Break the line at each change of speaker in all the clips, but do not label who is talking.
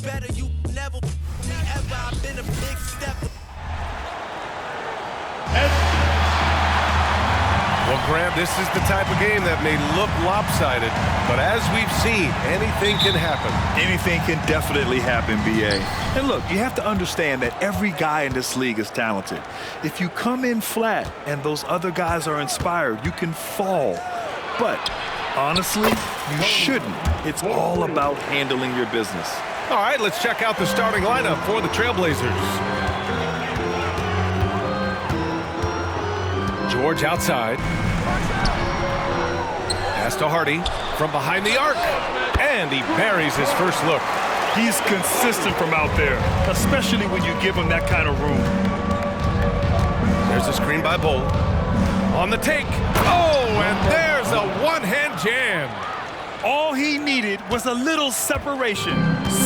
Better you never ever. I've been a big step.
Well, Grant, this is the type of game that may look lopsided, but as we've seen, anything can happen.
Anything can definitely happen, B.A. And look, you have to understand that every guy in this league is talented. If you come in flat and those other guys are inspired, you can fall. But honestly, you shouldn't. It's all about handling your business.
All right, let's check out the starting lineup for the Trailblazers. George outside. Pass to Hardy from behind the arc. And he buries his first look.
He's consistent from out there, especially when you give him that kind of room.
There's a screen by Bol. On the take. Oh, and there's a one-hand jam.
All he needed was a little separation.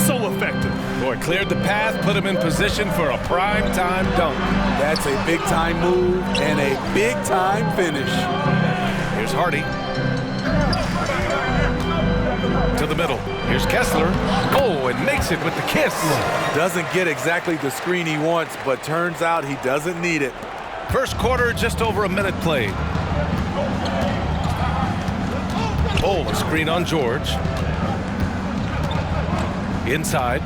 So effective.
Boy, cleared the path, put him in position for a prime-time dunk.
That's a big-time move and a big-time finish.
Here's Hardy. To the middle. Here's Kessler. Oh, and makes it with the kiss.
Doesn't get exactly the screen he wants, but turns out he doesn't need it.
First quarter, just over a minute played. Bol, a screen on George. Inside.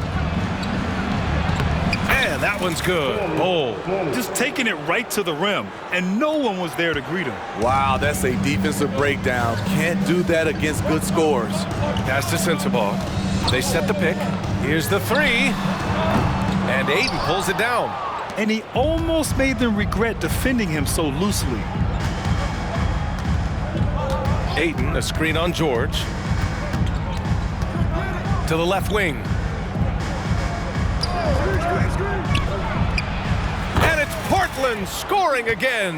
And that one's good. Bol.
Just taking it right to the rim, and no one was there to greet him.
Wow, that's a defensive breakdown. Can't do that against good scores.
Pass to Sensabaugh. They set the pick. Here's the three. And Ayton pulls it down.
And he almost made them regret defending him so loosely.
Ayton, a screen on George. To the left wing. And it's Portland scoring again.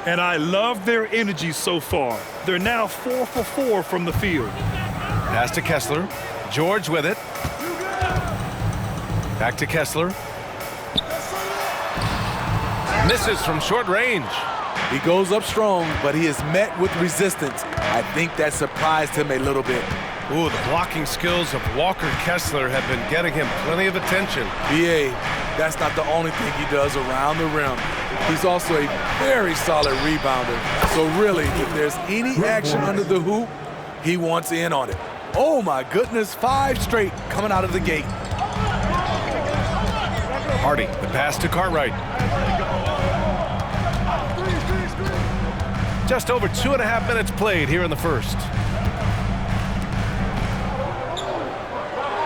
And I love their energy so far. They're now 4 for 4 from the field.
Pass to Kessler. George with it. Back to Kessler. Misses from short range.
He goes up strong, but he is met with resistance. I think that surprised him a little bit.
Ooh, the blocking skills of Walker Kessler have been getting him plenty of attention.
B.A., that's not the only thing he does around the rim. He's also a very solid rebounder. So really, if there's any action under the hoop, he wants in on it. Oh my goodness, 5 straight coming out of the gate.
Hardy, the pass to Cartwright. Just over 2.5 minutes played here in the first.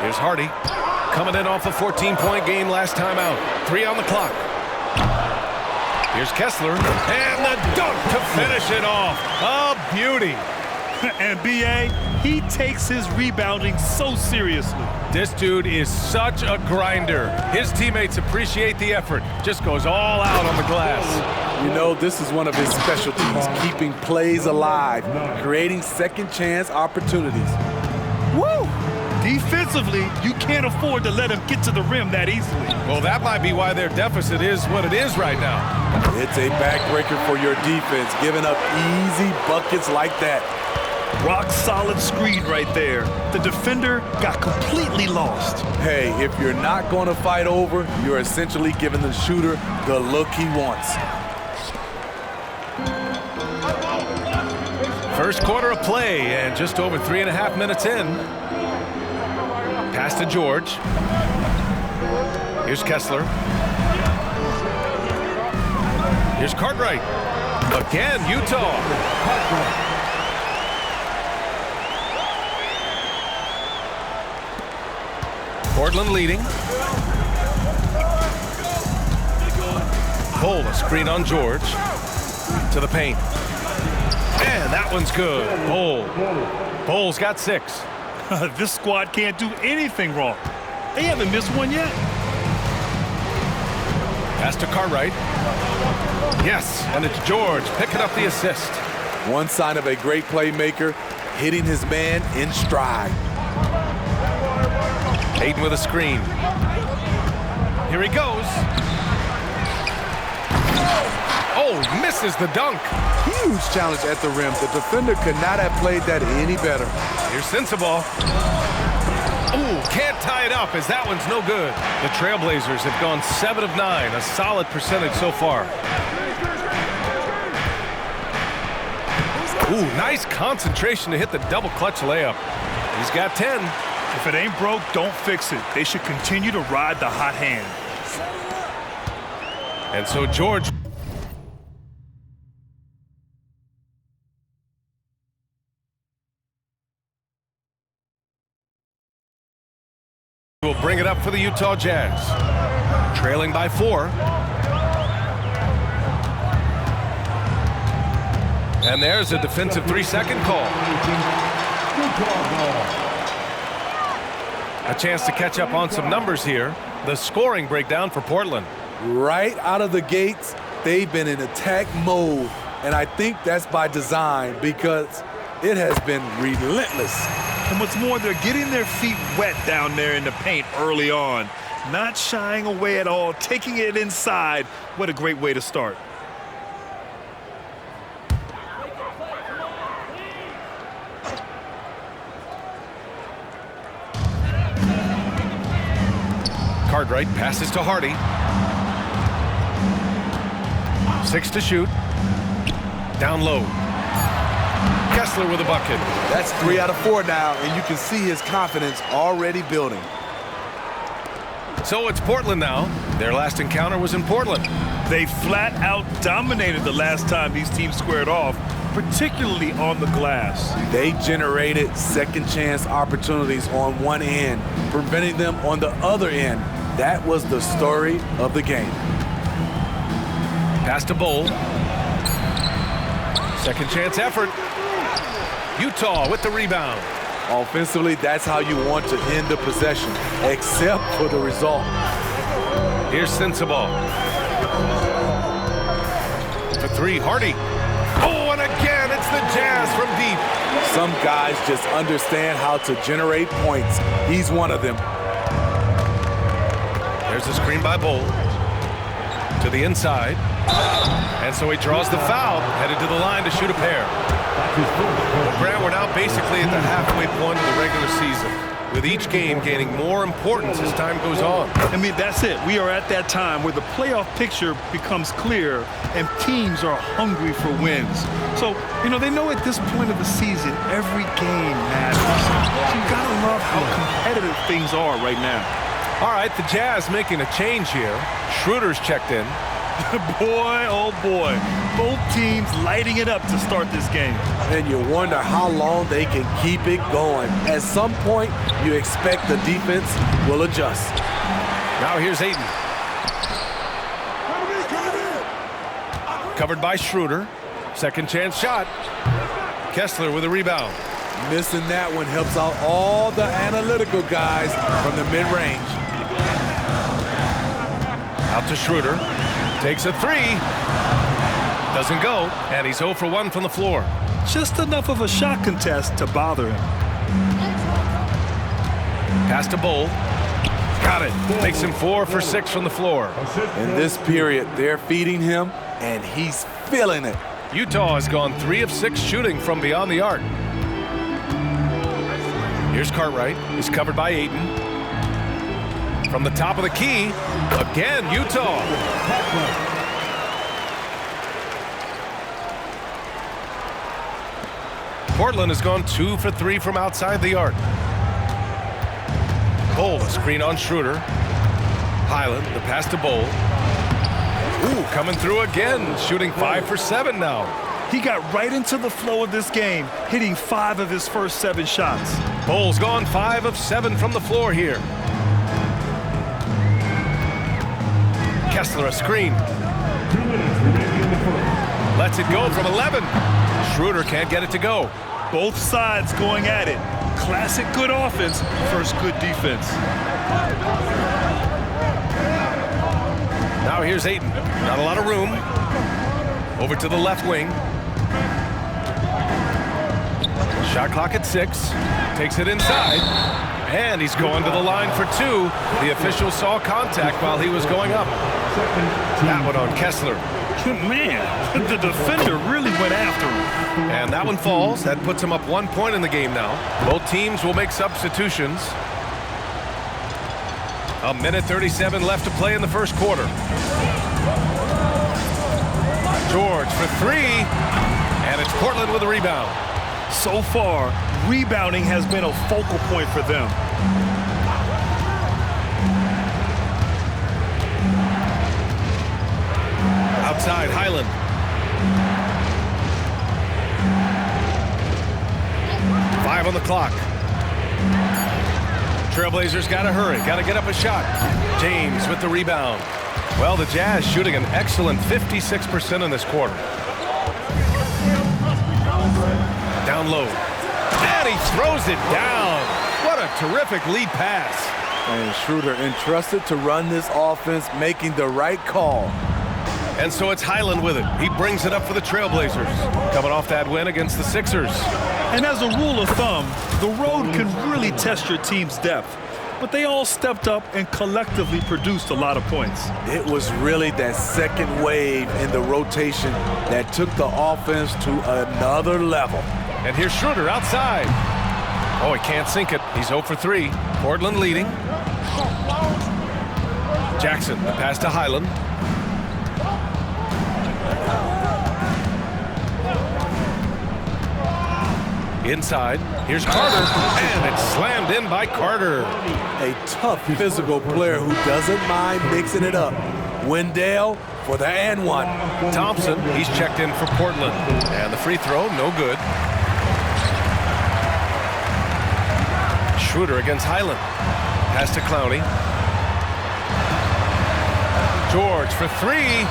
Here's Hardy, coming in off a 14-point game last time out. 3 on the clock. Here's Kessler, and the dunk to finish it off. A beauty.
And B.A., he takes his rebounding so seriously.
This dude is such a grinder. His teammates appreciate the effort. Just goes all out on the glass.
You know, this is one of his specialties, keeping plays alive, creating second chance opportunities.
Woo! Defensively, you can't afford to let him get to the rim that easily.
Well, that might be why their deficit is what it is right now.
It's a backbreaker for your defense, giving up easy buckets like that.
Rock solid screen right there. The defender got completely lost.
Hey, if you're not going to fight over, you're essentially giving the shooter the look he wants.
First quarter of play and just over 3.5 minutes in. Pass to George. Here's Kessler. Here's Cartwright. Again, Utah. Portland leading. Bol, a screen on George. To the paint. And that one's good. Bol's got 6.
This squad can't do anything wrong. They haven't missed one yet.
Pass to Cartwright. Yes, and it's George picking up the assist.
One sign of a great playmaker, hitting his man in stride.
Ayton with a screen. Here he goes. Oh, misses the dunk.
Huge challenge at the rim. The defender could not have played that any better.
Here's Sensabaugh. Ooh, can't tie it up as that one's no good. The Trailblazers have gone 7 of 9, a solid percentage so far. Ooh, nice concentration to hit the double clutch layup. He's got 10.
If it ain't broke, don't fix it. They should continue to ride the hot hand.
And so George will bring it up for the Utah Jazz. Trailing by 4. And there's a defensive 3-second call. A chance to catch up on some numbers here. The scoring breakdown for Portland.
Right out of the gates, they've been in attack mode. And I think that's by design because it has been relentless.
And what's more, they're getting their feet wet down there in the paint early on. Not shying away at all, taking it inside. What a great way to start.
Cartwright passes to Hardy. 6 to shoot. Down low. Kessler with a bucket.
That's 3 out of 4 now, and you can see his confidence already building.
So it's Portland now. Their last encounter was in Portland.
They flat out dominated the last time these teams squared off, particularly on the glass.
They generated second chance opportunities on one end, preventing them on the other end. That was the story of the game.
Pass to Bol. Second chance effort. Utah with the rebound.
Offensively, that's how you want to end the possession, except for the result.
Here's Sensabaugh. For 3, Hardy. Oh, and again, it's the Jazz from deep.
Some guys just understand how to generate points. He's one of them.
There's a screen by Bol. To the inside. And so he draws the foul, headed to the line to shoot a pair. Well, Grant, we're now basically at the halfway point of the regular season, with each game gaining more importance as time goes on.
I mean, that's it. We are at that time where the playoff picture becomes clear and teams are hungry for wins. So, you know, they know at this point of the season, every game matters. So you gotta love how competitive things are right now.
All right, the Jazz making a change here. Schroeder's checked in.
Boy, oh boy. Both teams lighting it up to start this game.
And you wonder how long they can keep it going. At some point, you expect the defense will adjust.
Now here's Ayton. Covered by Schroeder. Second chance shot. Kessler with a rebound.
Missing that one helps out all the analytical guys from the mid-range.
Out to Schroeder. Takes a 3. Doesn't go, and he's 0 for 1 from the floor.
Just enough of a shot contest to bother him.
Pass to Bol. Got it. Makes him 4 for 6 from the floor.
In this period, they're feeding him, and he's feeling it.
Utah has gone 3 of 6 shooting from beyond the arc. Here's Cartwright. He's covered by Ayton. From the top of the key, again, Utah. Portland has gone 2 for 3 from outside the arc. Bol, a screen on Schroeder. Highland, the pass to Bol. Ooh, coming through again, shooting 5 for 7 now.
He got right into the flow of this game, hitting 5 of his first 7 shots.
Bol's gone 5 of 7 from the floor here. Kessler a screen. Lets it go from 11. Schroeder can't get it to go.
Both sides going at it. Classic good offense versus good defense.
Now here's Ayton. Not a lot of room. Over to the left wing. Shot clock at 6. Takes it inside. And he's going to the line for 2. The official saw contact while he was going up. That one on Kessler.
Man, the defender really went after him.
And that one falls. That puts him up 1 point in the game now. Both teams will make substitutions. A minute 37 left to play in the first quarter. George for three, and it's Portland with a rebound.
So far, rebounding has been a focal point for them.
Outside, Highland. Five on the clock. Trailblazers got to hurry, got to get up a shot. James with the rebound. Well, the Jazz shooting an excellent 56% in this quarter. Down low. And he throws it down. What a terrific lead pass.
And Schroeder entrusted to run this offense, making the right call.
And so it's Highland with it. He brings it up for the Trailblazers. Coming off that win against the Sixers.
And as a rule of thumb, the road can really test your team's depth. But they all stepped up and collectively produced a lot of points.
It was really that second wave in the rotation that took the offense to another level.
And here's Schroeder outside. Oh, he can't sink it. He's 0 for 3. Portland leading. Jackson, the pass to Highland. Inside, here's Carter, and it's slammed in by Carter.
A tough physical player who doesn't mind mixing it up. Wendell for the and one.
Thompson, he's checked in for Portland. And the free throw, no good. Schroeder against Highland. Pass to Clowney. George for three.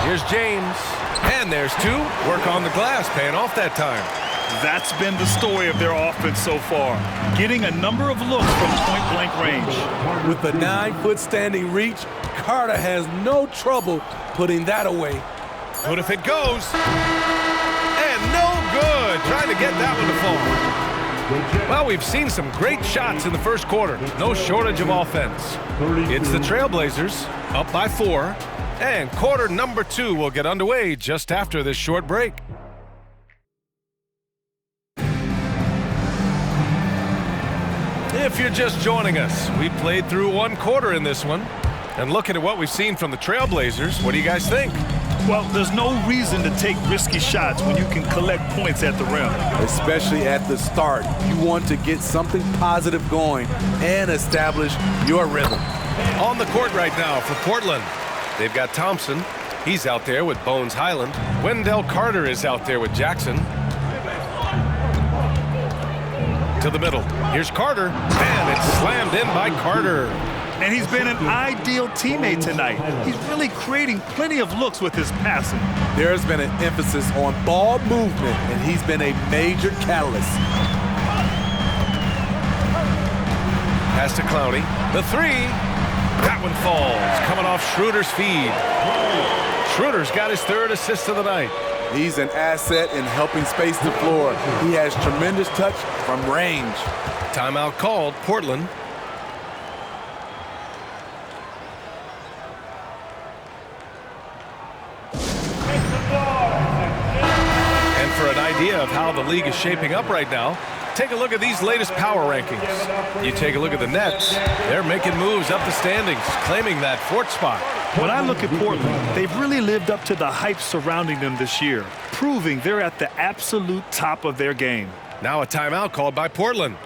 Here's James. And there's two. Work on the glass, paying off that time.
That's been the story of their offense so far, getting a number of looks from point-blank range.
With the 9-foot standing reach, Carter has no trouble putting that away.
But if it goes, and no good, trying to get that one to fall. Well, we've seen some great shots in the first quarter. No shortage of offense. It's the Trailblazers, up by 4, and quarter number 2 will get underway just after this short break. If you're just joining us, we played through one quarter in this one. And looking at what we've seen from the Trailblazers, what do you guys think?
Well, there's no reason to take risky shots when you can collect points at the rim.
Especially at the start. You want to get something positive going and establish your rhythm.
On the court right now for Portland, they've got Thompson. He's out there with Bones Highland. Wendell Carter is out there with Jackson. To the middle. Here's Carter, and it's slammed in by Carter.
And he's been an ideal teammate tonight. He's really creating plenty of looks with his passing.
There's been an emphasis on ball movement, and he's been a major catalyst.
Pass to Clowney. The three. That one falls, coming off Schroeder's feed. Schroeder's got his 3rd assist of the night.
He's an asset in helping space the floor. He has tremendous touch from range.
Timeout called, Portland. And for an idea of how the league is shaping up right now, take a look at these latest power rankings. You take a look at the Nets, they're making moves up the standings, claiming that 4th spot.
When I look at Portland, they've really lived up to the hype surrounding them this year, proving they're at the absolute top of their game.
Now a timeout called by Portland.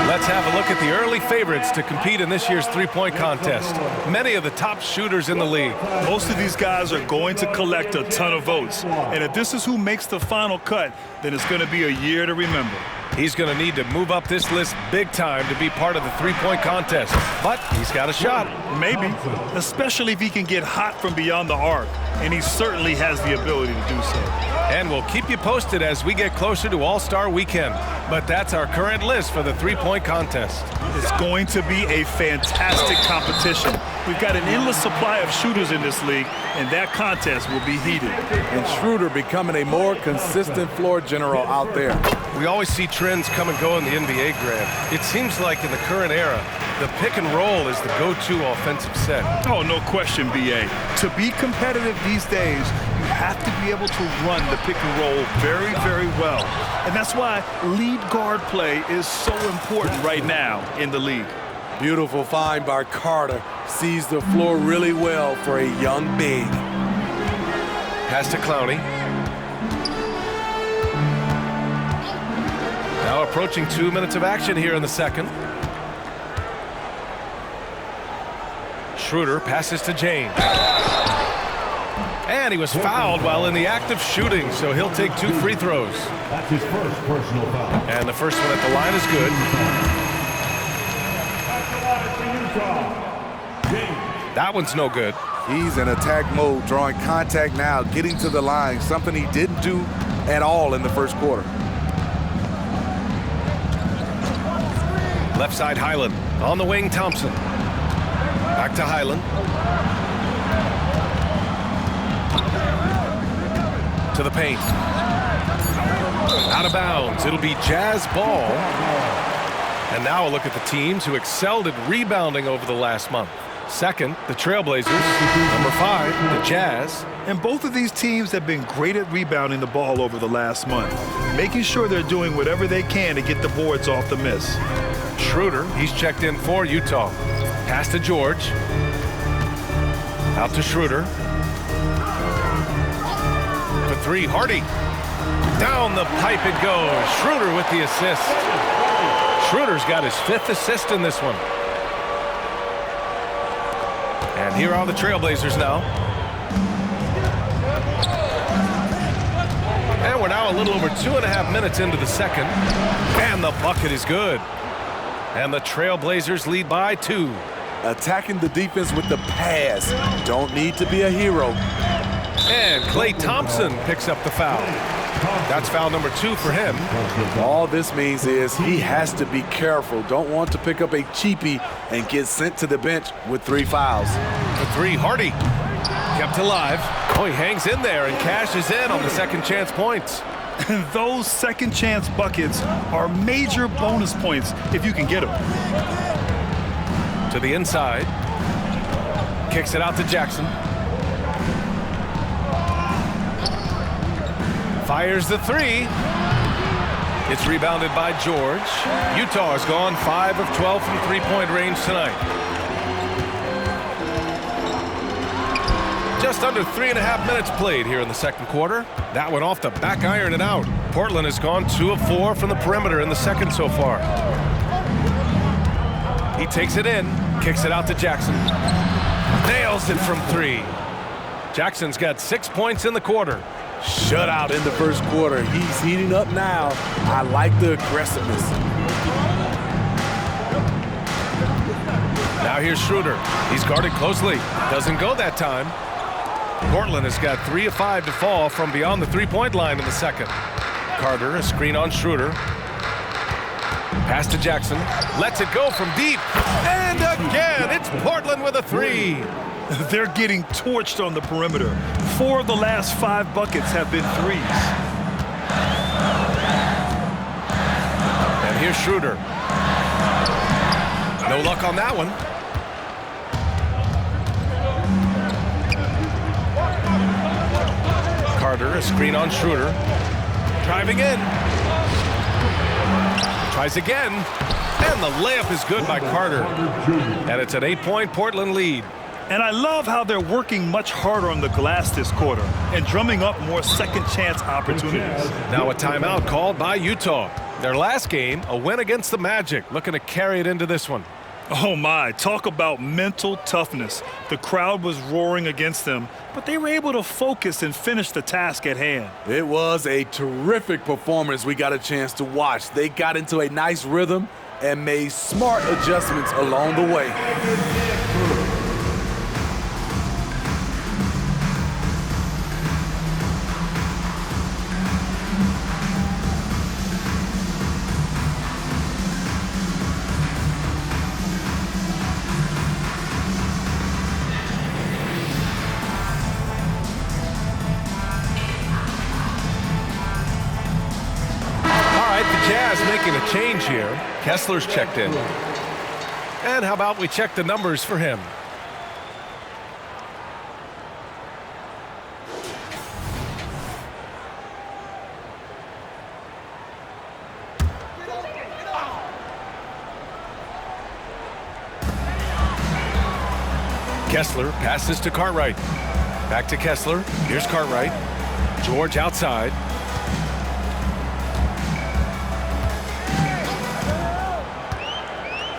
Let's have a look at the early favorites to compete in this year's three-point contest. Many of the top shooters in the league.
Most of these guys are going to collect a ton of votes. And if this is who makes the final cut, then it's going to be a year to remember.
He's going to need to move up this list big time to be part of the three-point contest. But he's got a shot.
Maybe, especially if he can get hot from beyond the arc. And he certainly has the ability to do so.
And we'll keep you posted as we get closer to All-Star Weekend. But that's our current list for the three-point contest.
It's going to be a fantastic competition. We've got an endless supply of shooters in this league, and that contest will be heated.
And Schroeder becoming a more consistent floor general out there.
We always see trends come and go in the NBA, Grant. It seems like in the current era, the pick and roll is the go-to offensive set.
Oh, no question, B.A. To be competitive these days, you have to be able to run the pick and roll very, very well. And that's why lead guard play is so important right now in the league.
Beautiful find by Carter. Sees the floor really well for a young big.
Pass to Clowney. Now approaching 2 minutes of action here in the second. Schroeder passes to James. And he was fouled while in the act of shooting, so he'll take 2 free throws.
That's his first personal foul.
And the first one at the line is good. That one's no good.
He's in attack mode, drawing contact now, getting to the line, something he didn't do at all in the first quarter.
Left side, Highland. On the wing, Thompson. Back to Highland. To the paint. Out of bounds. It'll be Jazz ball. And now a look at the teams who excelled at rebounding over the last month. Second, the Trailblazers. Number 5, the Jazz.
And both of these teams have been great at rebounding the ball over the last month, making sure they're doing whatever they can to get the boards off the miss.
Schroeder, he's checked in for Utah. Pass to George. Out to Schroeder. For 3, Hardy. Down the pipe it goes. Schroeder with the assist. Schroeder's got his 5th assist in this one. And here are the Trailblazers now. And we're now a little over 2.5 minutes into the second. And the bucket is good. And the Trailblazers lead by 2.
Attacking the defense with the pass. Don't need to be a hero.
And Klay Thompson picks up the foul. That's foul number 2 for him.
All this means is he has to be careful. Don't want to pick up a cheapie and get sent to the bench with 3 fouls.
For 3, Hardy. Kept alive. Oh, he hangs in there and cashes in on the second chance points.
And those second chance buckets are major bonus points if you can get them.
To the inside. Kicks it out to Jackson. Fires the 3. It's rebounded by George. Utah has gone 5 of 12 from three-point range tonight. Just under 3.5 minutes played here in the second quarter. That went off the back iron and out. Portland has gone 2 of 4 from the perimeter in the second so far. He takes it in, kicks it out to Jackson. Nails it from 3. Jackson's got 6 points in the quarter.
Shutout in the first quarter. He's heating up now. I like the aggressiveness.
Now here's Schroeder. He's guarded closely. Doesn't go that time. Portland has got 3 of 5 to fall from beyond the three-point line in the second. Carter, a screen on Schroeder. Pass to Jackson. Lets it go from deep. And again, it's Portland with a 3.
They're getting torched on the perimeter. 4 of the last 5 buckets have been 3s.
And here's Schroeder. No luck on that one. Carter, a screen on Schroeder. Driving in. Tries again. And the layup is good by Carter. And it's an 8-point Portland lead.
And I love how they're working much harder on the glass this quarter and drumming up more second chance opportunities.
Now a timeout called by Utah. Their last game, a win against the Magic, looking to carry it into this one.
Oh my, talk about mental toughness. The crowd was roaring against them, but they were able to focus and finish the task at hand.
It was a terrific performance we got a chance to watch. They got into a nice rhythm and made smart adjustments along the way.
Making a change here. Kessler's checked in. And how about we check the numbers for him? Kessler passes to Cartwright. Back to Kessler. Here's Cartwright. George outside.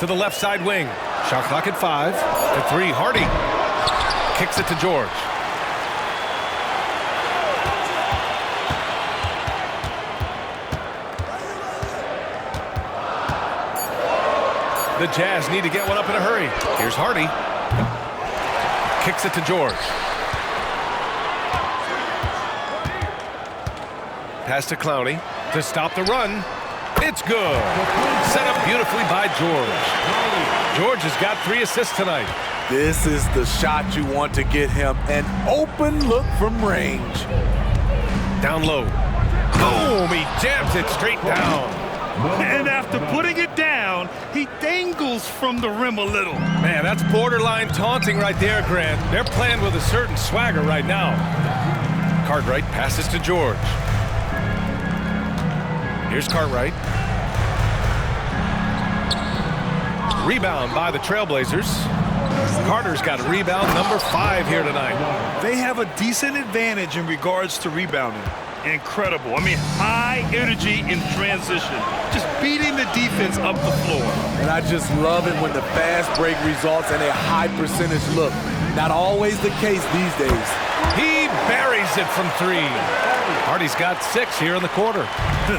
To the left side wing. Shot clock at 5. To 3. Hardy kicks it to George. The Jazz need to get one up in a hurry. Here's Hardy. Kicks it to George. Pass to Clowney to stop the run. It's good. Set up beautifully by George. George has got 3 assists tonight.
This is the shot you want to get him. An open look from range.
Down low. Boom! He jams it straight down.
And after putting it down, he dangles from the rim a little.
Man, that's borderline taunting right there, Grant. They're playing with a certain swagger right now. Cartwright passes to George. Here's Cartwright. Rebound by the Trailblazers. Carter's got rebound number 5 here tonight.
They have a decent advantage in regards to rebounding. Incredible. I mean, high energy in transition. Just beating the defense up the floor.
And I just love it when the fast break results in a high percentage look. Not always the case these days.
He buries it from 3. Hardy's got 6 here in the quarter.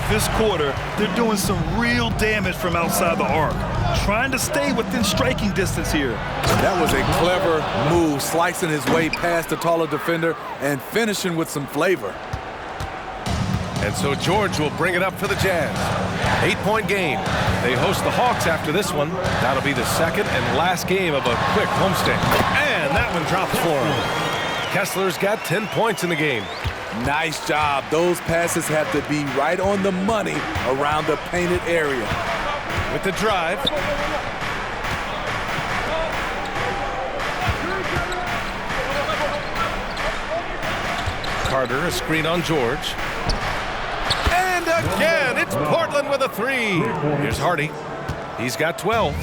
This quarter, they're doing some real damage from outside the arc. Trying to stay within striking distance here.
That was a clever move, slicing his way past the taller defender and finishing with some flavor.
And so George will bring it up for the Jazz. 8-point game. They host the Hawks after this one. That'll be the second and last game of a quick homestand. And that one drops for him. Kessler's got 10 points in the game.
Nice job. Those passes have to be right on the money around the painted area.
With the drive. Carter, a screen on George. And again, it's Portland with a 3. Here's Hardy. He's got 12.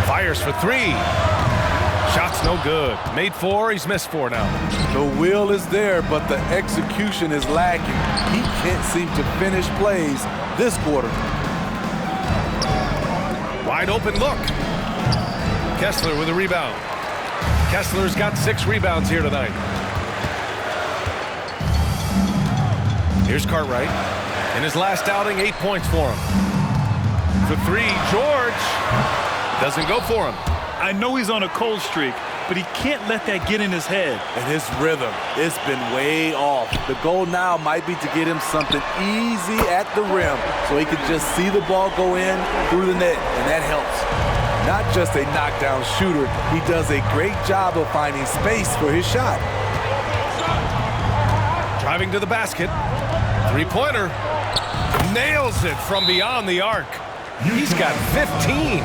Fires for 3. Shot's no good. Made 4, he's missed 4 now.
The will is there, but the execution is lacking. He can't seem to finish plays this quarter.
Wide open look. Kessler with a rebound. Kessler's got 6 rebounds here tonight. Here's Cartwright. In his last outing, 8 points for him. For 3, George doesn't go for him.
I know he's on a cold streak, but he can't let that get in his head.
And his rhythm, it's been way off. The goal now might be to get him something easy at the rim so he can just see the ball go in through the net, and that helps. Not just a knockdown shooter, he does a great job of finding space for his shot.
Driving to the basket. 3-pointer. Nails it from beyond the arc. He's got 15.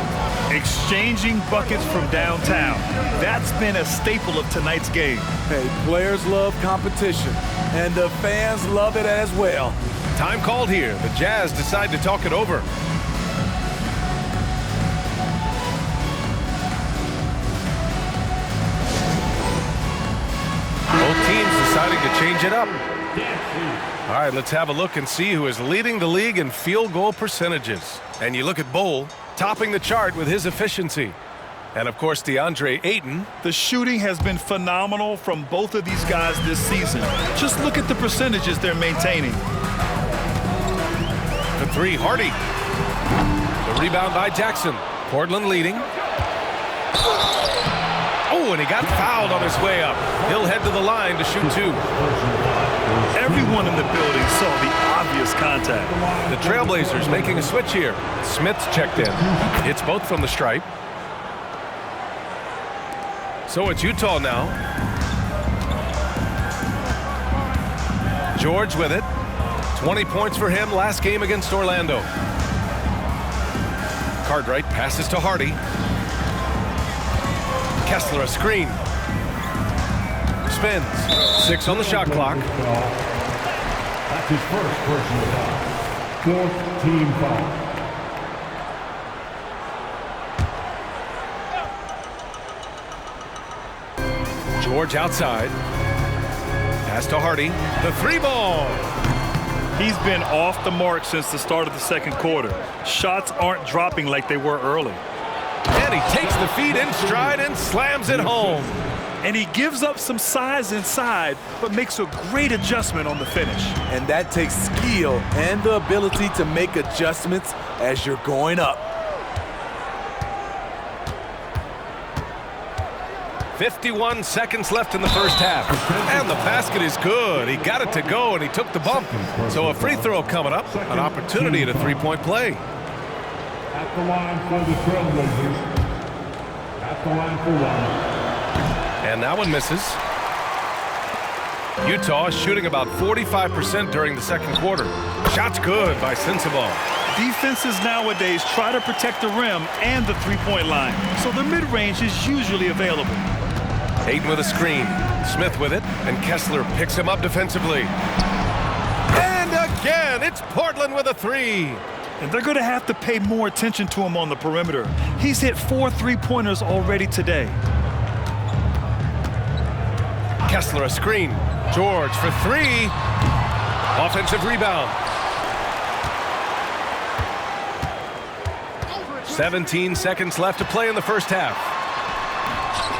Exchanging buckets from downtown. That's been a staple of tonight's game.
Hey, players love competition, and the fans love it as well.
Time called here. The Jazz decide to talk it over. Both teams deciding to change it up. All right, let's have a look and see who is leading the league in field goal percentages. And you look at Bol, topping the chart with his efficiency. And, of course, DeAndre Ayton.
The shooting has been phenomenal from both of these guys this season. Just look at the percentages they're maintaining.
For 3, Hardy. The rebound by Jackson. Portland leading. Oh, and he got fouled on his way up. He'll head to the line to shoot 2.
Everyone in the building saw the obvious contact.
The Trailblazers making a switch here. Smith's checked in. Hits both from the stripe. So it's Utah now. George with it. 20 points for him last game against Orlando. Cartwright passes to Hardy. Kessler a screen. Spins. 6 on the shot clock.
That's his first personal foul. Fourth team foul.
George outside. Pass to Hardy. The three ball.
He's been off the mark since the start of the second quarter. Shots aren't dropping like they were early.
And he takes the feed in stride and slams it home.
And he gives up some size inside, but makes a great adjustment on the finish.
And that takes skill and the ability to make adjustments as you're going up.
51 seconds left in the first half. And the basket is good. He got it to go, and he took the bump. So a free throw coming up. An opportunity at a three-point play.
At the line for the Trailblazers. At the line for one.
And that one misses. Utah shooting about 45% during the second quarter. Shot's good by Sensabaugh.
Defenses nowadays try to protect the rim and the three-point line, so the mid-range is usually available.
Ayton with a screen. Smith with it, and Kessler picks him up defensively. And again, it's Portland with a three.
And they're going to have to pay more attention to him on the perimeter. He's hit 4 3-pointers already today.
Kessler a screen. George for three. Offensive rebound. 17 seconds left to play in the first half.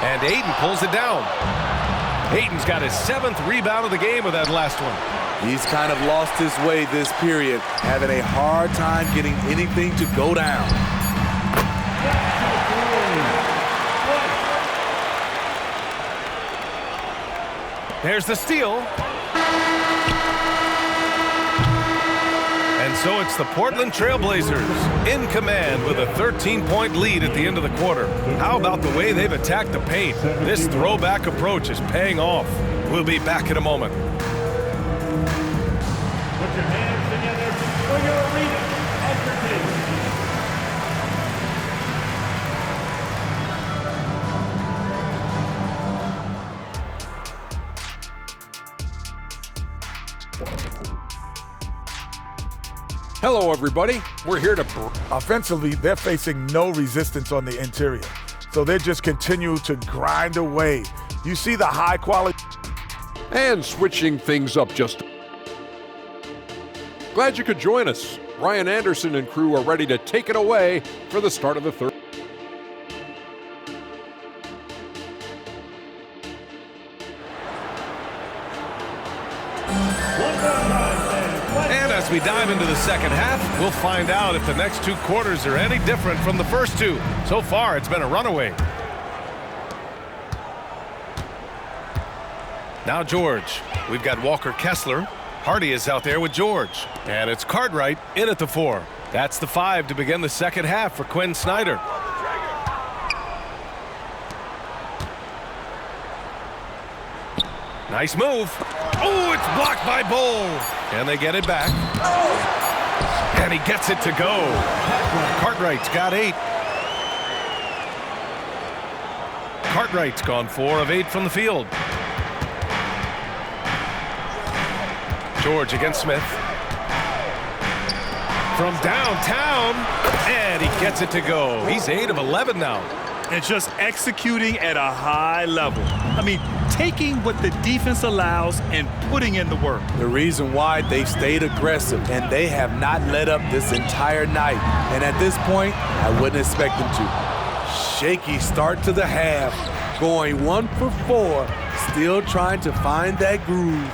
And Ayton pulls it down. Ayton's got his 7th rebound of the game with that last one.
He's kind of lost his way this period, having a hard time getting anything to go down.
There's the steal. And so it's the Portland Trailblazers in command with a 13-point lead at the end of the quarter. How about the way they've attacked the paint? This throwback approach is paying off. We'll be back in a moment.
Put your hands together for your arena of your team.
Hello, everybody. We're here to...
Offensively, they're facing no resistance on the interior. So they just continue to grind away. You see the high quality...
And switching things up just... Glad you could join us. Ryan Anderson and crew are ready to take it away for the start of the third.
And as we dive into the second half, we'll find out if the next 2 quarters are any different from the first 2. So far, it's been a runaway. Now George. We've got Walker Kessler. Hardy is out there with George. And it's Cartwright in at the 4. That's the 5 to begin the second half for Quinn Snyder. Nice move. Oh, it's blocked by Bull. And they get it back. And he gets it to go. Cartwright's got 8. Cartwright's gone 4 of 8 from the field. George against Smith. From downtown. And he gets it to go. He's 8 of 11 now.
And just executing at a high level. I mean, taking what the defense allows and putting in the work.
The reason why they've stayed aggressive and they have not let up this entire night. And at this point, I wouldn't expect them to. Shaky start to the half, going 1 for 4, still trying to find that groove.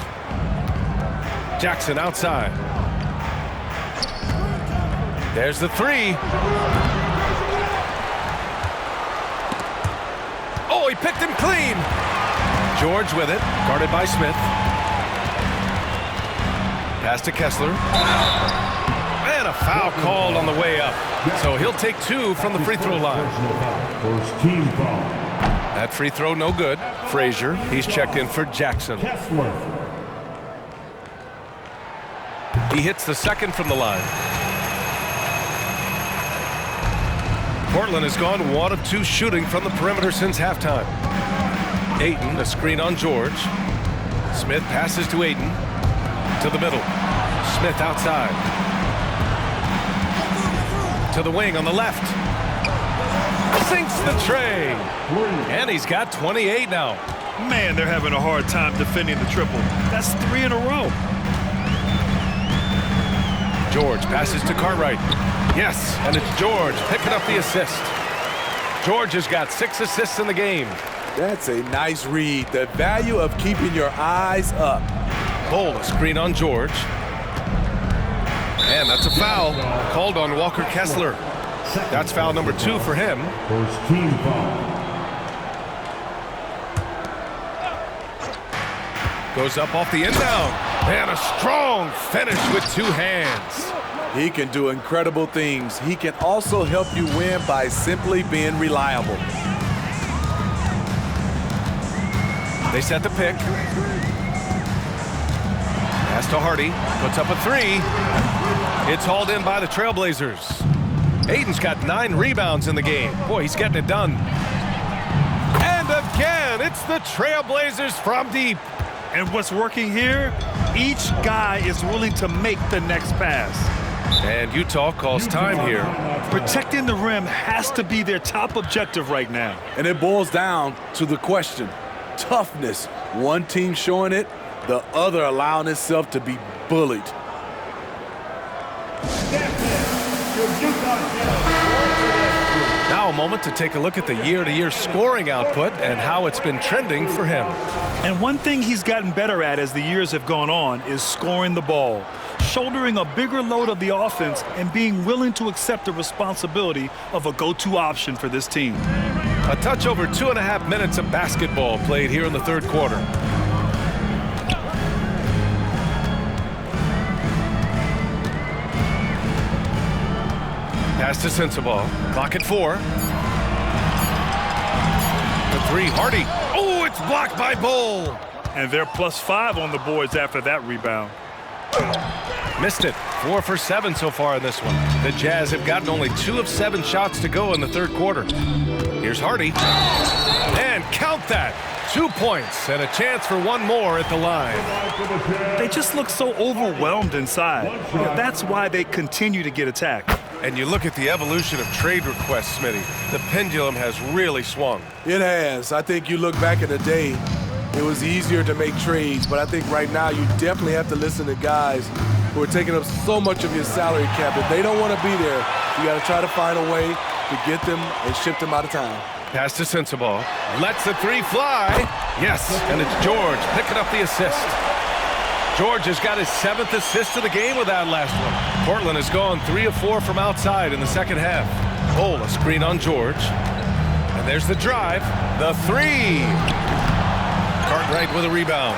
Jackson outside. There's the 3. Oh, he picked him clean. George with it, guarded by Smith. Pass to Kessler. And a foul called on the way up. So he'll take 2 from the free throw line.
First team foul.
That free throw no good. Frazier, he's checked in for Jackson.
Kessler.
He hits the 2nd from the line. Portland has gone 1 of 2 shooting from the perimeter since halftime. Ayton, a screen on George. Smith passes to Ayton. To the middle. Smith outside. To the wing on the left. Sinks the tray. And he's got 28 now.
Man, they're having a hard time defending the triple. That's 3 in a row.
George passes to Cartwright. Yes, and it's George picking up the assist. George has got 6 assists in the game.
That's a nice read. The value of keeping your eyes up.
Bull, a screen on George. And that's a foul called on Walker Kessler. That's foul number 2 for him.
First team foul.
Goes up off the inbound. And a strong finish with 2 hands.
He can do incredible things. He can also help you win by simply being reliable.
They set the pick. Pass to Hardy. Puts up a 3. It's hauled in by the Trailblazers. Ayton's got 9 rebounds in the game. Boy, he's getting it done. And again, it's the Trailblazers from deep.
And what's working here, each guy is willing to make the next pass.
And Utah calls time here.
Protecting the rim has to be their top objective right now.
And it boils down to the question. Toughness. One team showing it, the other allowing itself to be bullied.
Now a moment to take a look at the year-to-year scoring output and how it's been trending for him.
And one thing he's gotten better at as the years have gone on is scoring the ball, shouldering a bigger load of the offense and being willing to accept the responsibility of a go-to option for this team.
A touch over 2.5 minutes of basketball played here in the third quarter. Pass to Sensabaugh. Clock at 4. The 3, Hardy. Oh, it's blocked by Bull.
And they're +5 on the boards after that rebound.
Missed it. 4 for 7 so far in this one. The Jazz have gotten only 2 of 7 shots to go in the third quarter. Here's Hardy. And count that. 2 points and a chance for 1 more at the line.
They just look so overwhelmed inside. That's why they continue to get attacked.
And you look at the evolution of trade requests, Smitty. The pendulum has really swung.
It has. I think you look back in the day, it was easier to make trades, but I think right now you definitely have to listen to guys who are taking up so much of your salary cap. If they don't want to be there, you got to try to find a way to get them and ship them out of town.
Pass to Sensabaugh. Lets the 3 fly. Yes, and it's George picking up the assist. George has got his 7th assist of the game with that last one. Portland has gone 3 of 4 from outside in the second half. Bull, a screen on George. And there's the drive. The 3. Cartwright with a rebound.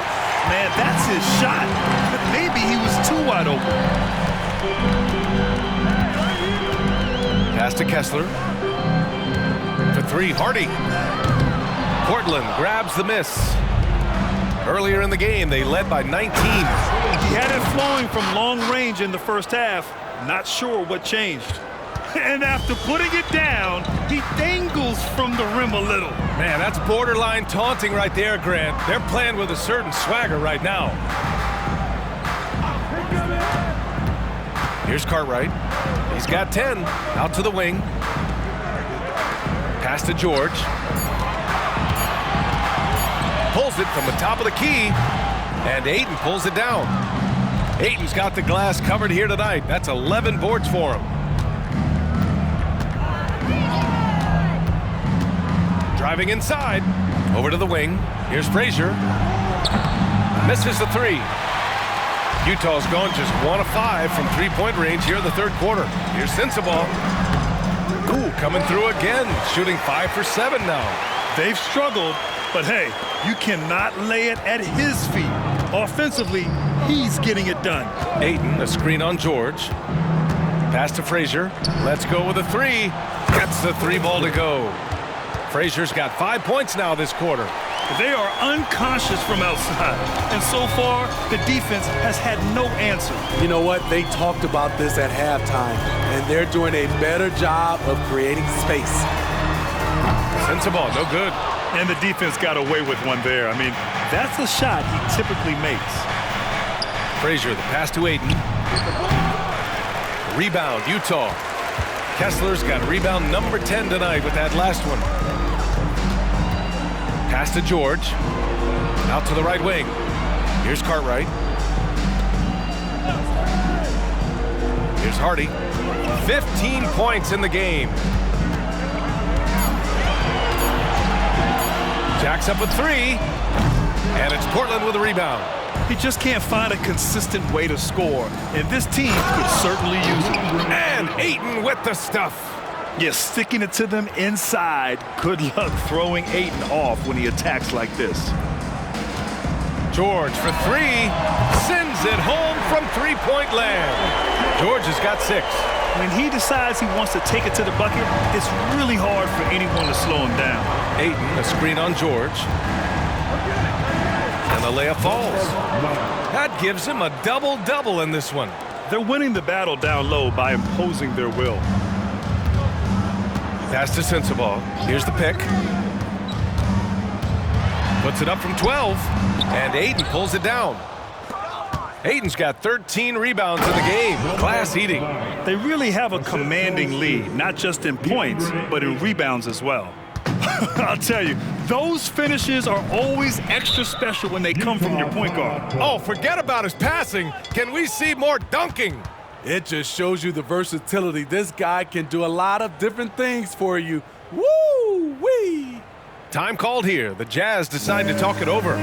Man, that's his shot. But maybe he was too wide open.
Pass to Kessler. The 3, Hardy. Portland grabs the miss. Earlier in the game, they led by 19.
He had it flowing from long range in the first half. Not sure what changed. And after putting it down, he dangles from the rim a little.
Man, that's borderline taunting right there, Grant. They're playing with a certain swagger right now. Here's Cartwright. He's got 10. Out to the wing. Pass to George. Pulls it from the top of the key. And Ayton pulls it down. Ayton's got the glass covered here tonight. That's 11 boards for him. Driving inside. Over to the wing. Here's Frazier. Misses the 3. Utah's gone just 1 of 5 from three-point range here in the third quarter. Here's Sensabaugh. Ooh, coming through again. Shooting 5 for 7 now.
They've struggled, but hey, you cannot lay it at his feet. Offensively, he's getting it done.
Ayton, a screen on George. Pass to Frazier. Let's go with a 3. Gets the 3 ball to go. Frazier's got 5 points now this quarter.
They are unconscious from outside, and so far, the defense has had no answer.
You know what? They talked about this at halftime, and they're doing a better job of creating space.
Sensabaugh, no good.
And the defense got away with one there. I mean, that's a shot he typically makes.
Frazier, the pass to Ayton. Rebound, Utah. Kessler's got rebound number 10 tonight with that last one. Pass to George. Out to the right wing. Here's Cartwright. Here's Hardy. 15 points in the game. Jacks up with 3. And it's Portland with a rebound.
He just can't find a consistent way to score, and this team could certainly use it.
And Ayton with the stuff.
Yes, sticking it to them inside. Good luck throwing Ayton off when he attacks like this.
George for 3. Sends it home from three-point land. George has got 6.
When he decides he wants to take it to the bucket, it's really hard for anyone to slow him down.
Ayton, a screen on George. And the layup falls. That gives him a double-double in this one.
They're winning the battle down low by imposing their will.
Pass to Sensabaugh. Here's the pick. Puts it up from 12. And Ayton pulls it down. Ayton's got 13 rebounds in the game. Class eating.
They really have a commanding lead, not just in points, but in rebounds as well. I'll tell you, those finishes are always extra special when they come from your point guard.
Oh, forget about his passing. Can we see more dunking?
It just shows you the versatility. This guy can do a lot of different things for you. Woo-wee!
Time called here. The Jazz decide to talk it over.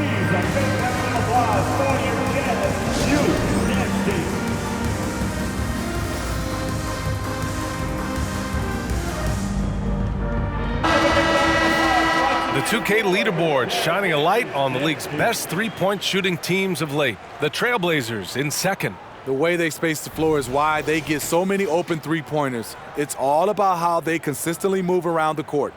The 2K leaderboard shining a light on the league's best three-point shooting teams of late. The Trailblazers in second.
The way they space the floor is why they get so many open three-pointers. It's all about how they consistently move around the court.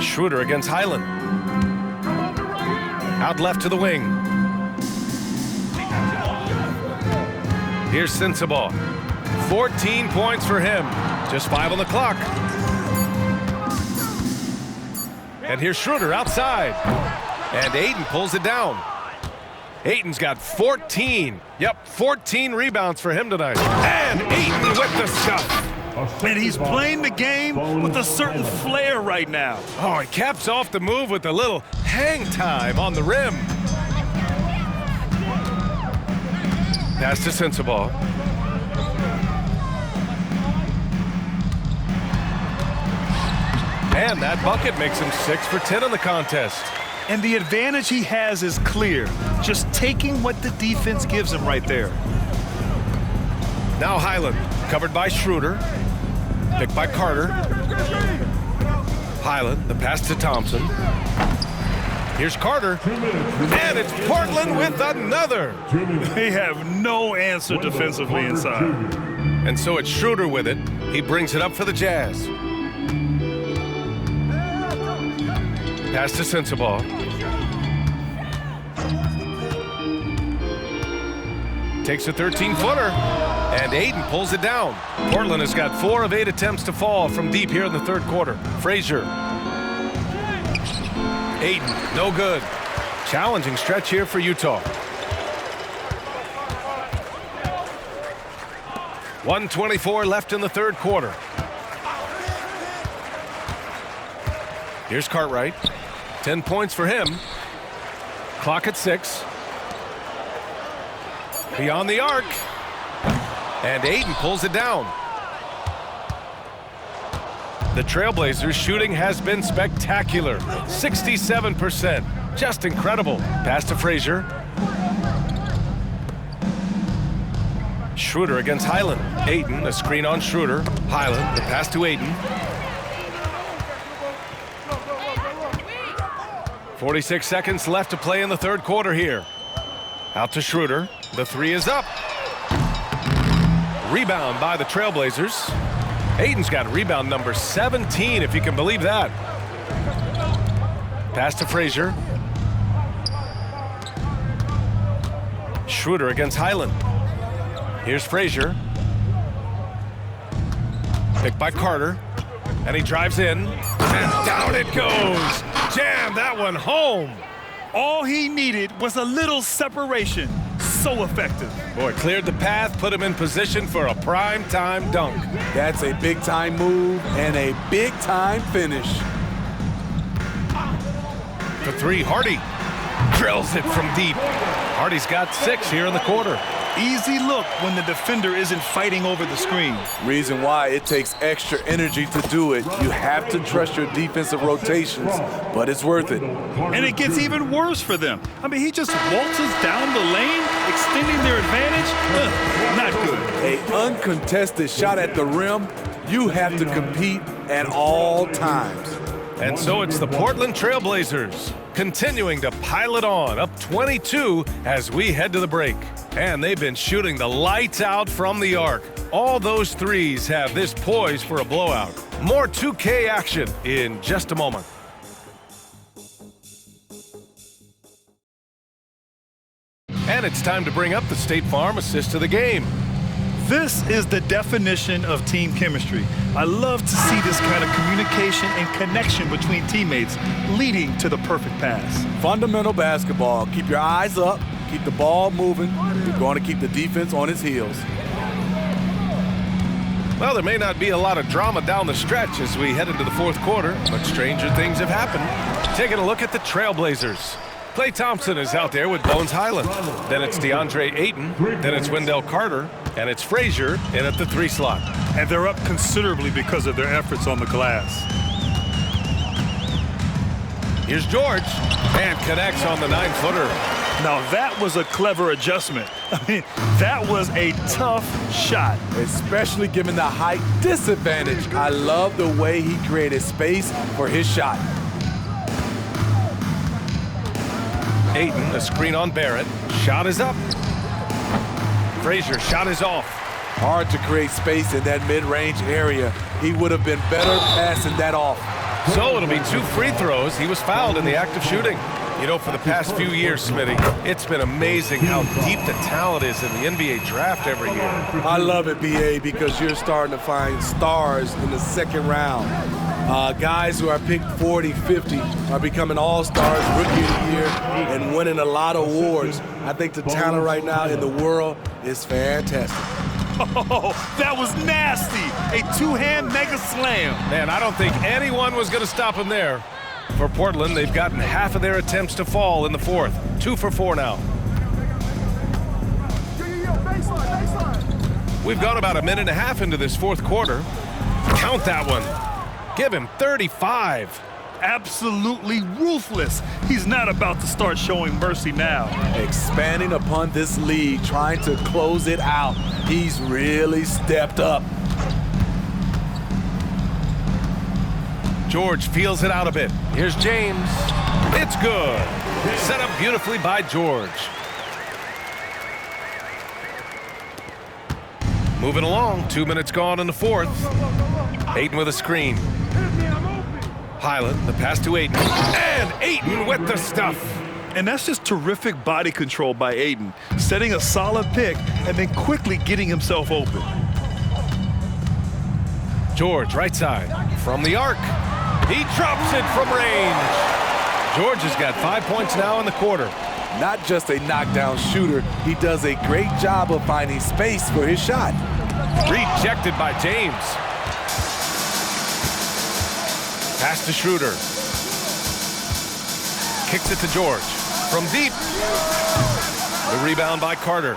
Schroeder against Highland. Out left to the wing. Here's Sensabaugh. 14 points for him. Just 5 on the clock. And here's Schroeder outside. And Ayton pulls it down. Ayton's got 14. Yep, 14 rebounds for him tonight. And Ayton with the stuff.
And he's playing the game with a certain flair right now.
Oh, he caps off the move with a little hang time on the rim. Pass to Sensabaugh. And that bucket makes him 6 for 10 in the contest.
And the advantage he has is clear. Just taking what the defense gives him right there.
Now Highland, covered by Schroeder. Picked by Carter. Highland, the pass to Thompson. Here's Carter. And it's Portland with another.
They have no answer defensively inside.
And so it's Schroeder with it. He brings it up for the Jazz. Pass to Sensabaugh. Takes a 13-footer. And Ayton pulls it down. Portland has got 4 of 8 attempts to fall from deep here in the third quarter. Frazier. Ayton, no good. Challenging stretch here for Utah. 1:24 left in the third quarter. Here's Cartwright. 10 points for him. Clock at 6. Beyond the arc. And Ayton pulls it down. The Trailblazers' shooting has been spectacular. 67%. Just incredible. Pass to Frazier. Schroeder against Highland. Ayton, a screen on Schroeder. Highland, the pass to Ayton. 46 seconds left to play in the third quarter here. Out to Schroeder. The 3 is up. Rebound by the Trailblazers. Ayton's got rebound number 17, if you can believe that. Pass to Frazier. Schroeder against Highland. Here's Frazier. Picked by Carter. And he drives in. And down it goes. Jam that one home.
All he needed was a little separation. So effective.
Boy, cleared the path, put him in position for a prime-time dunk.
That's a big-time move and a big-time finish.
For three, Hardy drills it from deep. Hardy's got 6 here in the quarter.
Easy look when the defender isn't fighting over the screen.
Reason why it takes extra energy to do it. You have to trust your defensive rotations, but it's worth it.
And it gets even worse for them. I mean, he just waltzes down the lane, extending their advantage. Not good.
An uncontested shot at the rim, you have to compete at all times.
And so it's the Portland Trailblazers continuing to pile it on, up 22 as we head to the break. And they've been shooting the lights out from the arc. All those threes have this poised for a blowout. More 2K action in just a moment. And it's time to bring up the State Farm assist of the game.
This is the definition of team chemistry. I love to see this kind of communication and connection between teammates leading to the perfect pass.
Fundamental basketball. Keep your eyes up, keep the ball moving. You're going to keep the defense on its heels.
Well, there may not be a lot of drama down the stretch as we head into the fourth quarter, but stranger things have happened. Taking a look at the Trailblazers. Klay Thompson is out there with Bones Highland. Then it's DeAndre Ayton. Then it's Wendell Carter. And it's Frazier in at the 3 slot.
And they're up considerably because of their efforts on the glass.
Here's George. And connects on the 9-footer.
Now that was a clever adjustment. I mean, that was a tough shot.
Especially given the height disadvantage. I love the way he created space for his shot.
Ayton, a screen on Barrett. Shot is up. Frazier, shot is off.
Hard to create space in that mid-range area. He would have been better passing that off.
So it'll be 2 free throws. He was fouled in the act of shooting. You know, for the past few years, Smitty, it's been amazing how deep the talent is in the NBA draft every year.
I love it, BA, because you're starting to find stars in the second round. Guys who are picked 40, 50 are becoming all-stars, rookie of the year, and winning a lot of awards. I think the talent right now in the world is fantastic.
Oh, that was nasty. A 2-hand mega slam.
Man, I don't think anyone was going to stop him there. For Portland, they've gotten half of their attempts to fall in the fourth. 2 for 4 now. We've gone about a minute and a half into this fourth quarter. Count that one. Give him 35.
Absolutely ruthless. He's not about to start showing mercy now.
Expanding upon this lead, trying to close it out. He's really stepped up.
George feels it out a bit. Here's James. It's good. Set up beautifully by George. Moving along, 2 minutes gone in the fourth. Ayton with a screen. Highland, the pass to Ayton. And Ayton with the stuff.
And that's just terrific body control by Ayton, setting a solid pick and then quickly getting himself open.
George, right side, from the arc. He drops it from range. George has got 5 points now in the quarter.
Not just a knockdown shooter, he does a great job of finding space for his shot.
Rejected by James. Pass to Schroeder. Kicks it to George. From deep. The rebound by Carter.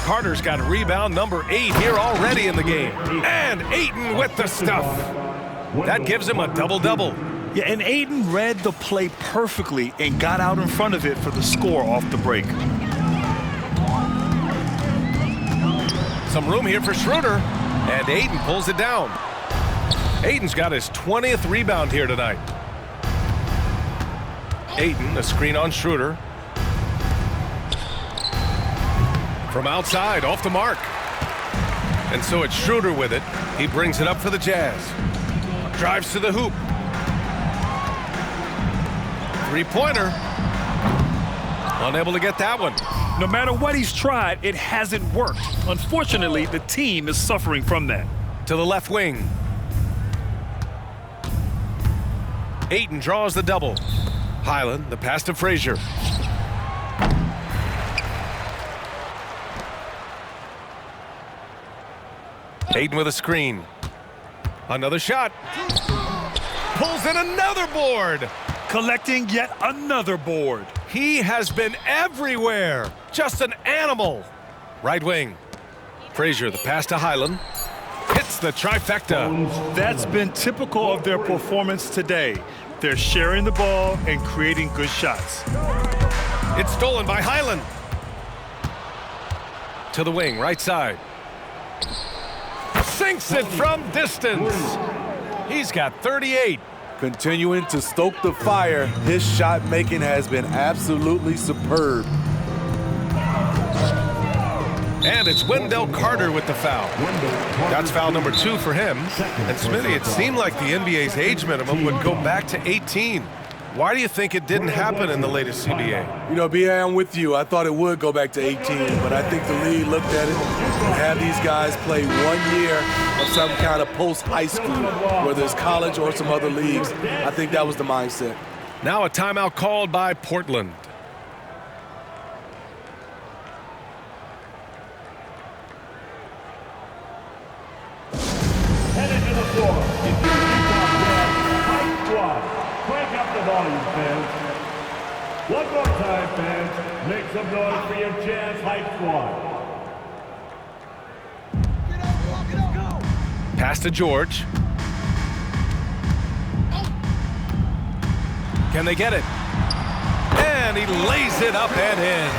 Carter's got rebound number 8 here already in the game. And Ayton with the stuff. That gives him a double-double.
Yeah, and Ayton read the play perfectly and got out in front of it for the score off the break.
Some room here for Schroeder. And Ayton pulls it down. Ayton's got his 20th rebound here tonight. Ayton, a screen on Schroeder. From outside, off the mark. And so it's Schroeder with it. He brings it up for the Jazz. Drives to the hoop. Three-pointer. Unable to get that one.
No matter what he's tried, it hasn't worked. Unfortunately, the team is suffering from that.
To the left wing. Ayton draws the double. Highland, the pass to Frazier. Ayton with a screen. Another shot. Pulls in another board.
Collecting yet another board.
He has been everywhere. Just an animal. Right wing. Frazier, the pass to Highland. Hits the trifecta.
That's been typical of their performance today. They're sharing the ball and creating good shots.
It's stolen by Highland. To the wing, right side. Sinks it from distance. He's got 38.
Continuing to stoke the fire, his shot making has been absolutely superb.
And it's Wendell Carter with the foul. That's foul number 2 for him. And Smitty, it seemed like the NBA's age minimum would go back to 18. Why do you think it didn't happen in the latest CBA?
You know, B.A., I'm with you. I thought it would go back to 18, but I think the league looked at it and had these guys play 1 year of some kind of post-high school, whether it's college or some other leagues. I think that was the mindset.
Now a timeout called by Portland.
Headed to the floor. It's your Utah Jazz High Squad. Crank up the volume, fans. One more time, fans. Make some noise for your Jazz High Squad.
Pass to George. Can they get it? And he lays it up and in.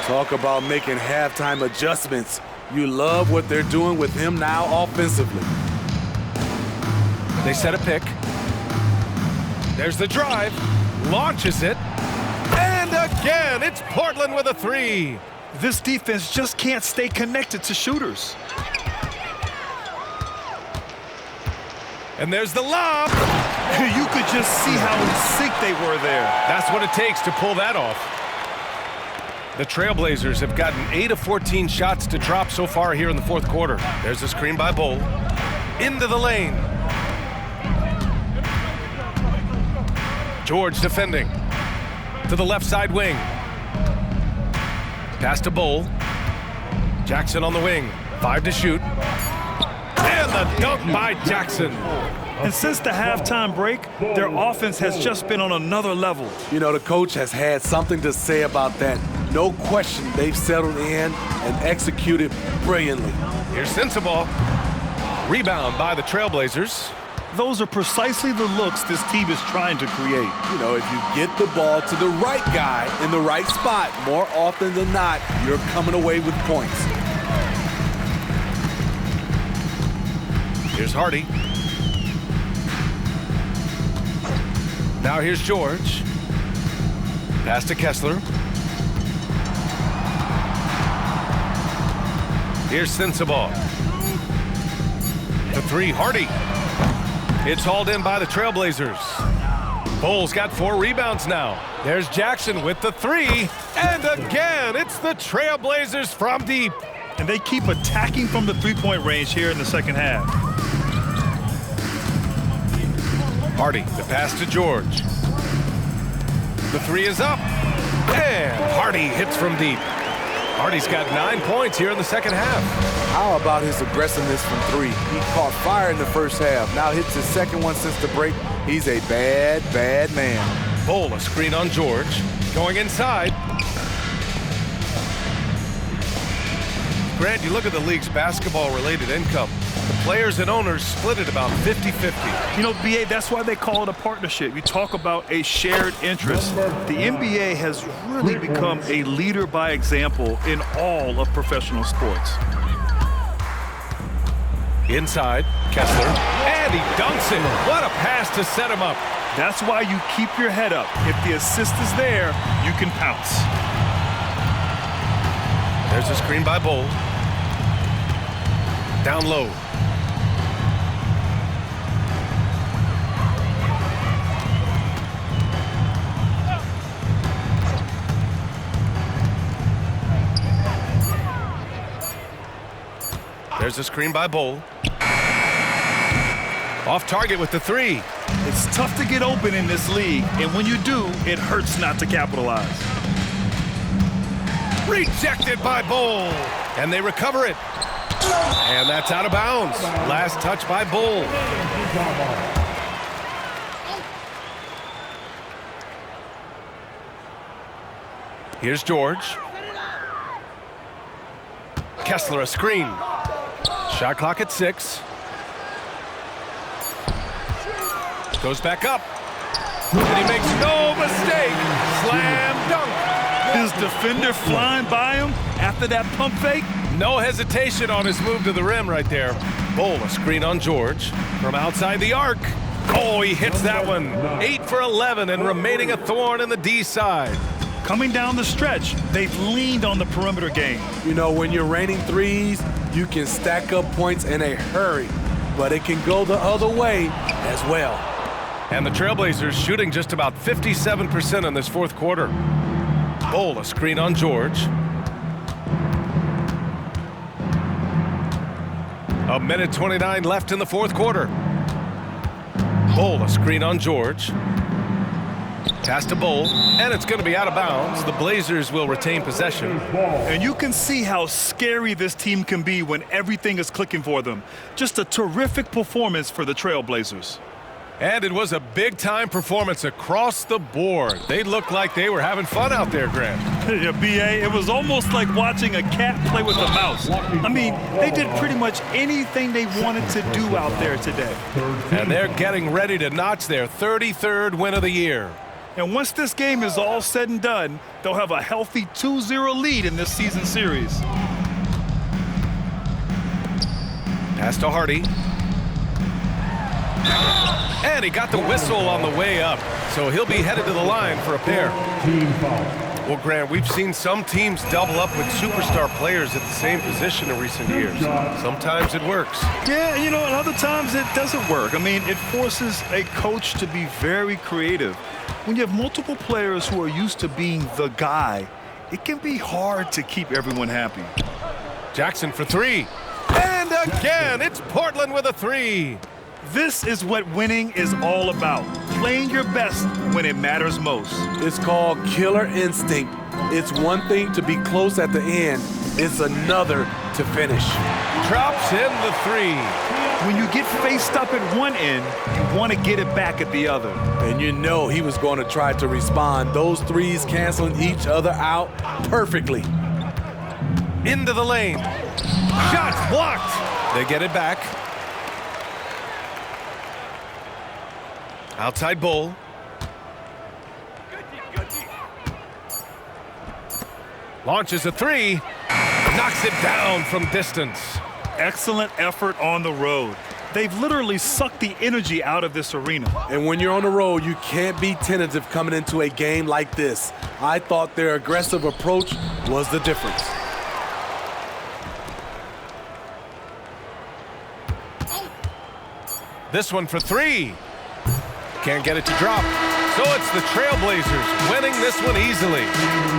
Talk about making halftime adjustments. You love what they're doing with him now offensively.
They set a pick. There's the drive. Launches it. And again, it's Portland with a 3.
This defense just can't stay connected to shooters.
And there's the lob.
You could just see how in sync they were there.
That's what it takes to pull that off. The Trailblazers have gotten 8 of 14 shots to drop so far here in the fourth quarter. There's a screen by Bull. Into the lane. George defending. To the left side wing. Pass to Bull. Jackson on the wing. 5 to shoot. And the dunk by Jackson.
And since the halftime break, their offense has just been on another level.
You know, the coach has had something to say about that. No question, they've settled in and executed brilliantly.
Here's Sensabaugh. Rebound by the Trailblazers.
Those are precisely the looks this team is trying to create.
You know, if you get the ball to the right guy in the right spot, more often than not, you're coming away with points.
Here's Hardy. Now here's George. Pass to Kessler. Here's Sensabaugh. The 3, Hardy. It's hauled in by the Trailblazers. Bull's got 4 rebounds now. There's Jackson with the 3. And again, it's the Trailblazers from deep.
And they keep attacking from the three-point range here in the second half.
Hardy, the pass to George. The 3 is up. And Hardy hits from deep. Hardy's got 9 points here in the second half.
How about his aggressiveness from 3? He caught fire in the first half. Now hits his second one since the break. He's a bad, bad man.
Bull, a screen on George. Going inside. Grant, you look at the league's basketball-related income. The players and owners split it about 50-50.
You know, BA, that's why they call it a partnership. You talk about a shared interest. The NBA has really become a leader by example in all of professional sports.
Inside, Kessler, and he dunks it. What a pass to set him up.
That's why you keep your head up. If the assist is there, you can pounce.
There's a screen by Bull. Down low. There's a screen by Bull. Off target with the three.
It's tough to get open in this league, and when you do, it hurts not to capitalize.
Rejected by Bull. And they recover it. And that's out of bounds. Last touch by Bull. Here's George. Kessler a screen. Shot clock at 6. Goes back up. And he makes no mistake. Slam dunk.
His defender flying by him after that pump fake.
No hesitation on his move to the rim right there. Bull, a screen on George from outside the arc. Oh, he hits that one. 8 for 11 and remaining a thorn in the D side.
Coming down the stretch, they've leaned on the perimeter game.
You know, when you're raining threes, you can stack up points in a hurry, but it can go the other way as well.
And the Trailblazers shooting just about 57% in this fourth quarter. Bull, a screen on George. A minute 29 left in the fourth quarter. Bull, a screen on George. Pass to Bull, and it's going to be out of bounds. The Blazers will retain possession.
And you can see how scary this team can be when everything is clicking for them. Just a terrific performance for the Trailblazers.
And it was a big-time performance across the board. They looked like they were having fun out there, Grant.
Yeah, B.A., it was almost like watching a cat play with a mouse. I mean, they did pretty much anything they wanted to do out there today.
And they're getting ready to notch their 33rd win of the year.
And once this game is all said and done, they'll have a healthy 2-0 lead in this season series.
Pass to Hardy. And he got the whistle on the way up, so he'll be headed to the line for a pair. Well, Grant, we've seen some teams double up with superstar players at the same position in recent years. Sometimes it works.
Yeah, you know, and other times it doesn't work. I mean, it forces a coach to be very creative. When you have multiple players who are used to being the guy, it can be hard to keep everyone happy.
Jackson for 3. And again, it's Portland with a 3.
This is what winning is all about. Playing your best when it matters most.
It's called killer instinct. It's one thing to be close at the end. It's another to finish.
Drops in the 3.
When you get faced up at one end, you want to get it back at the other.
And you know he was going to try to respond. Those threes canceling each other out perfectly.
Into the lane. Shots blocked. They get it back. Outside Bull. Launches a 3. Knocks it down from distance.
Excellent effort on the road. They've literally sucked the energy out of this arena.
And when you're on the road, you can't be tentative coming into a game like this. I thought their aggressive approach was the difference.
This one for 3. Can't get it to drop. So it's the Trailblazers winning this one easily.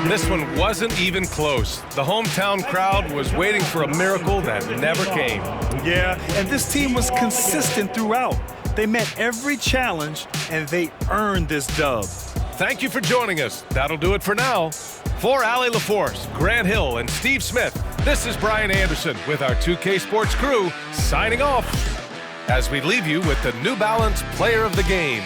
This one wasn't even close. The hometown crowd was waiting for a miracle that never came.
Yeah, and this team was consistent throughout. They met every challenge, and they earned this dub.
Thank you for joining us. That'll do it for now. For Allie LaForce, Grant Hill, and Steve Smith, this is Brian Anderson with our 2K Sports crew signing off as we leave you with the New Balance Player of the Game.